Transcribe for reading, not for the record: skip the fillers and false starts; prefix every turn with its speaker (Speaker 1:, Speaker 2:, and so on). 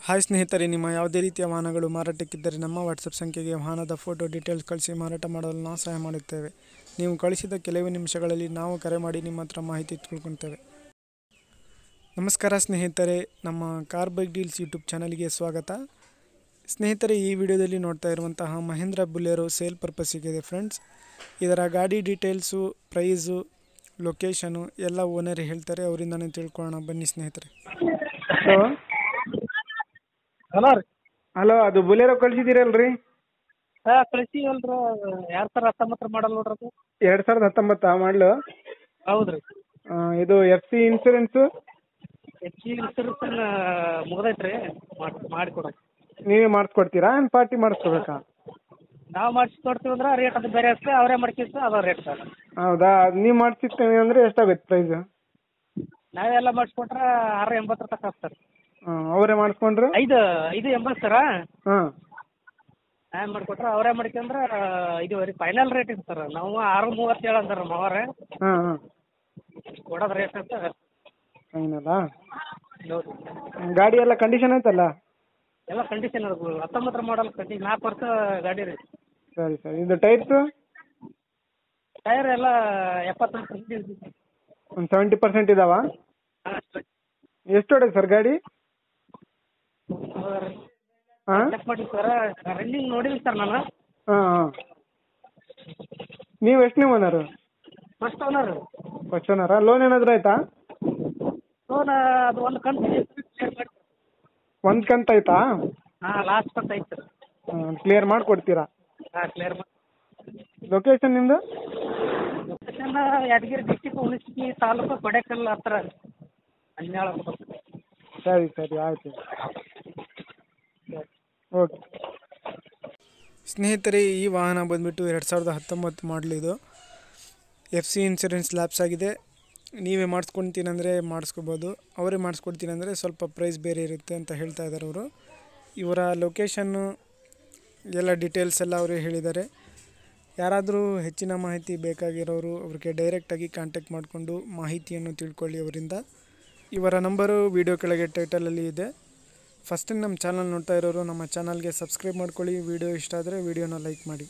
Speaker 1: Hi ಸ್ನೇಹಿತರೆ, ನಿಮ್ಮ ಯಾವುದೇ ರೀತಿಯ ವಾಹನಗಳು ಮಾರಾಟಕ್ಕಿದ್ದರೆ ನಮ್ಮ ವಾಟ್ಸಪ್ ಸಂಖ್ಯೆಗೆ ವಾಹನದ ಫೋಟೋ ಡೀಟೇಲ್ಸ್ ಕಳಿಸಿ ಮಾರಾಟ ಮಾಡಲು ನಾವು ಸಹಾಯ ಮಾಡುತ್ತೇವೆ. ನೀವು ಕಳಿಸಿದ ಕೆಲವೇ ನಿಮಿಷಗಳಲ್ಲಿ ನಾವು ಕರೆ ಮಾಡಿ ನಿಮ್ಮ ಹತ್ರ ಮಾಹಿತಿ ತಿಳ್ಕೊಳ್ತೇವೆ. ನಮಸ್ಕಾರ ಸ್ನೇಹಿತರೆ, ನಮ್ಮ ಕಾರ್ ಬೈಕ್ ಡೀಲ್ಸ್ ಯೂಟ್ಯೂಬ್ ಚಾನಲ್ಗೆ ಸ್ವಾಗತ. ಸ್ನೇಹಿತರೆ, ಈ ವಿಡಿಯೋದಲ್ಲಿ ನೋಡ್ತಾ ಇರುವಂತಹ ಮಹೇಂದ್ರ ಬುಲೆರೋ ಸೇಲ್ ಪರ್ಪಸ್ಸಿಗಿದೆ ಫ್ರೆಂಡ್ಸ್. ಇದರ ಗಾಡಿ ಡೀಟೇಲ್ಸು, ಪ್ರೈಸು, ಲೊಕೇಶನು ಎಲ್ಲ ಓನರ್ ಹೇಳ್ತಾರೆ, ಅವರಿಂದನೇ ತಿಳ್ಕೊಳ್ಳೋಣ ಬನ್ನಿ ಸ್ನೇಹಿತರೆ.
Speaker 2: ಹಲೋ ರೀ.
Speaker 1: ಹಲೋ, ಅದು ಬುಲೆರೋ ಕಳಿಸಿದ್ದೀರಲ್ರಿ?
Speaker 2: ಹಾಂ ಕಳಿಸಿವಲ್ರಿ. 2019 ಮಾಡಲ್ ನೋಡ್ರಿ ಅದು.
Speaker 1: 2019 ಮಾಡಲು?
Speaker 2: ಹೌದು ರೀ.
Speaker 1: ಇದು FC ಇನ್ಸೂರೆನ್ಸು?
Speaker 2: FC ಇನ್ಸೂರೆನ್ಸ್ ಮುಗ್ದೈತೆ ರೀ. ಮಾಡಿಕೊಡೋದು.
Speaker 1: ನೀವೇ ಮಾಡಿಸ್ಕೊಡ್ತೀರಾ ಏನು ಪಾರ್ಟಿ ಮಾಡಿಸ್ಕೋಬೇಕಾ?
Speaker 2: ನಾವು ಮಾಡಿಸ್ಕೊಡ್ತೀವಿ ಅಂದ್ರೆ ರೇಟ್ ಅದು ಬೇರೆ ಇರುತ್ತೆ, ಅವರೇ ಮಾಡ್ಕಿದ್ರೆ ಅದ ರೇಟ್ ಸರ್.
Speaker 1: ಹೌದಾ? ಅದು ನೀವು ಮಾಡಿಸಿರ್ತೀವಿ ಅಂದರೆ ಎಷ್ಟಾಗುತ್ತೆ ಪ್ರೈಸು?
Speaker 2: ನಾವೆಲ್ಲ ಮಾಡಿಸ್ಕೊಟ್ರೆ 680 ತನಕ ಆಗ್ತಾರೆ.
Speaker 1: ಅವರೇ ಮಾಡಿಸ್ಕೊಂಡ್ರೆ?
Speaker 2: 580 ಸರ.
Speaker 1: ಹಾಂ,
Speaker 2: ನಾವೇ ಮಾಡಿಕೊಟ್ರೆ ಅವರೇ ಮಾಡ್ಕೊಂಡ್ರೆ ಇದು ರೀ ಫೈನಲ್ ರೇಟ್ ಇದೆ ಸರ್. ನಾವು 637 ಅಂತಾರೆ ನಮ್ಮ ಅವರೇ.
Speaker 1: ಹಾಂ ಹಾಂ,
Speaker 2: ಕೊಡೋದು ರೇಟ್ ಅಂತ.
Speaker 1: ಫೈನಲ್ಲಾ?
Speaker 2: ಹೌದು.
Speaker 1: ಗಾಡಿ ಎಲ್ಲ ಕಂಡೀಷನ್ ಐತಲ್ಲ?
Speaker 2: ಎಲ್ಲ ಕಂಡೀಷನ್ ಅದು 19 ಮಾಡಲ್ 4 ವರ್ಷ ಗಾಡಿ ರೀ.
Speaker 1: ಸರಿ ಸರಿ. ಇದು ಟೈರ್ಸು?
Speaker 2: ಟೈರ್ ಎಲ್ಲ 70%
Speaker 1: ಒಂದು 70% ಇದಾವ? ಎಷ್ಟು ಹೊಡೆ ಸರ್ ಗಾಡಿ? ಹಾಂ
Speaker 2: ಚೆಕ್ ಮಾಡಿ ಸರ್. ರನ್ನಿಂಗ್ ನೋಡಿಲ್ಲ ಸರ್ ನಾನು.
Speaker 1: ಹಾಂ ಹಾಂ. ನೀವು ಎಷ್ಟನೇ ಓನರು?
Speaker 2: First owner.
Speaker 1: ಫಸ್ಟ್ ಓನರಾ? ಲೋನ್ ಏನಾದರೂ ಆಯ್ತಾ?
Speaker 2: ಲೋನ್ ಅದು ಒಂದು ಕಂತು ಕ್ಲಿಯರ್ ಮಾಡಿ.
Speaker 1: ಒಂದು ಕಂತು ಆಯ್ತಾ?
Speaker 2: ಹಾಂ, ಲಾಸ್ಟ್ ಕಂತು ಐತೆ ಸರ್.
Speaker 1: ಕ್ಲಿಯರ್ ಮಾಡಿಕೊಡ್ತೀರಾ?
Speaker 2: ಹಾಂ, ಕ್ಲಿಯರ್ ಮಾಡಿ.
Speaker 1: ಲೊಕೇಶನ್ ನಿಮ್ಮದು?
Speaker 2: ಲೊಕೇಶನ್ ಯಾದಗಿರಿ ಡಿಸ್ಟಿಕ್, ಹುಣಸಗಿ ತಾಲೂಕು, ಕೊಡೇಕಲ್ ಹತ್ರ ಹನ್ಯಾಳ.
Speaker 1: ಸರಿ ಸರಿ, ಆಯಿತು. ಓಕೆ ಸ್ನೇಹಿತರೆ, ಈ ವಾಹನ ಬಂದುಬಿಟ್ಟು 2019 ಮಾಡಲಿದು. FC ಇನ್ಸೂರೆನ್ಸ್ ಲ್ಯಾಪ್ಸ್ ಆಗಿದೆ. ನೀವೇ ಮಾಡಿಸ್ಕೊಳ್ತೀನಂದರೆ ಮಾಡಿಸ್ಕೋಬೋದು, ಅವರೇ ಮಾಡಿಸ್ಕೊಡ್ತೀನಂದರೆ ಸ್ವಲ್ಪ ಪ್ರೈಸ್ ಬೇರೆ ಇರುತ್ತೆ ಅಂತ ಹೇಳ್ತಾ ಇದ್ದಾರೆ ಅವರು. ಇವರ ಲೊಕೇಶನ್ನು ಎಲ್ಲ ಡೀಟೇಲ್ಸ್ ಎಲ್ಲ ಅವರೇ ಹೇಳಿದ್ದಾರೆ. ಯಾರಾದರೂ ಹೆಚ್ಚಿನ ಮಾಹಿತಿ ಬೇಕಾಗಿರೋರು ಅವ್ರಿಗೆ ಡೈರೆಕ್ಟಾಗಿ ಕಾಂಟ್ಯಾಕ್ಟ್ ಮಾಡಿಕೊಂಡು ಮಾಹಿತಿಯನ್ನು ತಿಳ್ಕೊಳ್ಳಿ ಅವರಿಂದ. ಇವರ ನಂಬರು ವಿಡಿಯೋ ಕೆಳಗೆ ಟೈಟಲಲ್ಲಿ ಇದೆ. ಫಸ್ಟ್ ಟೈಮ್ ನಮ್ಮ ಚಾನಲ್ ನೋಡ್ತಾ ಇರೋರು ನಮ್ಮ ಚಾನಲ್ಗೆ ಸಬ್ಸ್ಕ್ರೈಬ್ ಮಾಡ್ಕೊಳ್ಳಿ. ವಿಡಿಯೋ ಇಷ್ಟ ಆದರೆ ವಿಡಿಯೋನ ಲೈಕ್ ಮಾಡಿ.